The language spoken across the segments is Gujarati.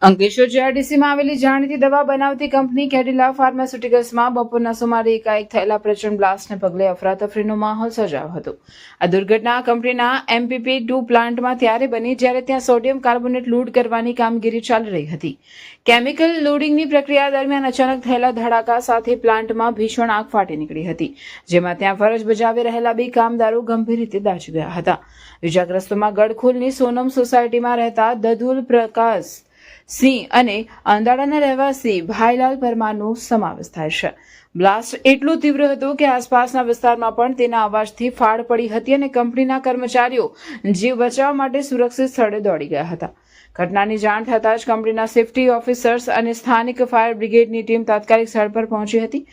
અંકલેશ્વર જીઆઈડીસીમાં આવેલી જાણીતી દવા બનાવતી કંપની કેડિલા ફાર્માસ્યુટિકલ્સમાં બપોરના સુમારે એકાએક થયેલા પ્રચંડ બ્લાસ્ટને પગલે અફરાતફરીનો માહોલ સર્જાયો હતો. આ દુર્ઘટના કંપનીના MPP2 પ્લાન્ટમાં ત્યારે બની જ્યારે ત્યાં સોડિયમ કાર્બોનેટ લોડ કરવાની કામગીરી ચાલી રહી હતી. કેમિકલ લોડિંગની પ્રક્રિયા દરમિયાન અચાનક થયેલા ધડાકા સાથે પ્લાન્ટમાં ભીષણ આગ ફાટી નીકળી હતી, જેમાં ત્યાં ફરજ બજાવી રહેલા 2 કામદારો ગંભીર રીતે દાઝી ગયા હતા. ઇજાગ્રસ્તોમાં ગડખોલની સોનમ સોસાયટીમાં રહેતા દદુલ પ્રકાશ સિંહ અને અંદાડાના રહેવાસી ભાઈલાલ પરમારનો સમાવેશ થાય છે. બ્લાસ્ટ એટલો તીવ્ર હતો કે આસપાસના વિસ્તારમાં પણ તેના અવાજથી ફાડ પડી હતી અને કંપનીના કર્મચારીઓ જીવ બચાવવા માટે સુરક્ષિત સ્થળે દોડી ગયા હતા. ઘટનાની જાણ થતાં જ કંપનીના સેફટી ઓફિસર્સ અને સ્થાનિક ફાયર બ્રિગેડની ટીમ તાત્કાલિક સ્થળ પર પહોંચી હતી.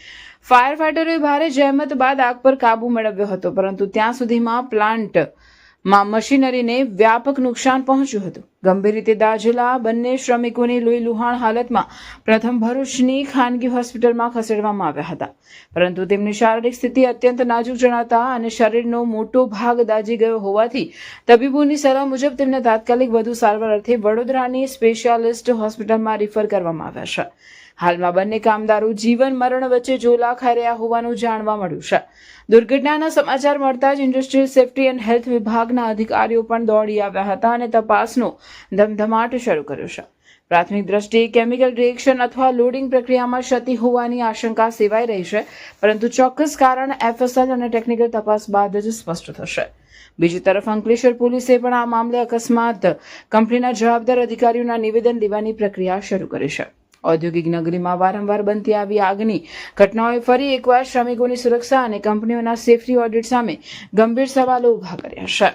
ફાયર ફાઈટરોએ ભારે જહેમત બાદ આગ પર કાબુ મેળવ્યો હતો, પરંતુ ત્યાં સુધીમાં પ્લાન્ટમાં મશીનરીને વ્યાપક નુકસાન પહોંચ્યું હતું. ગંભીર રીતે દાઝેલા બંને શ્રમિકોની લોહીલુહાણ હાલતમાં પ્રથમ ભરૂચની ખાનગી હોસ્પિટલમાં ખસેડવામાં આવ્યા હતા, પરંતુ તેમની શારીરિક સ્થિતિ અત્યંત નાજુક જણાતા અને શરીરનો મોટો ભાગ દાઝી ગયો હોવાથી તબીબોની સલાહ મુજબ તેમને તાત્કાલિક વધુ સારવાર અર્થે વડોદરાની સ્પેશિયાલિસ્ટ હોસ્પિટલમાં રિફર કરવામાં આવ્યા છે. હાલમાં બંને કામદારો જીવન મરણ વચ્ચે ઝોલા ખાઈ રહ્યા હોવાનું જાણવા મળ્યું છે. દુર્ઘટનાના સમાચાર મળતા જ ઇન્ડસ્ટ્રીયલ સેફટી એન્ડ હેલ્થ વિભાગના અધિકારીઓ પણ દોડી આવ્યા હતા અને તપાસનો ધમધમાટ શરૂ કર્યો છે. પ્રાથમિક દ્રષ્ટિએ કેમિકલ રિએક્શન અથવા લોડિંગ પ્રક્રિયામાં ક્ષતિ હોવાની આશંકા સેવાઈ રહી છે, પરંતુ ચોક્કસ કારણ FSL અને ટેકનિકલ તપાસ બાદ જ સ્પષ્ટ થશે. બીજી તરફ અંકલેશ્વર પોલીસે પણ આ મામલે અકસ્માત કંપનીના જવાબદાર અધિકારીઓના નિવેદન લેવાની પ્રક્રિયા શરૂ કરી છે. ઔદ્યોગિક નગરીમાં વારંવાર બનતી આવી આગની ઘટનાઓએ ફરી એકવાર શ્રમિકોની સુરક્ષા અને કંપનીઓના સેફટી ઓડિટ સામે ગંભીર સવાલો ઉભા કર્યા છે.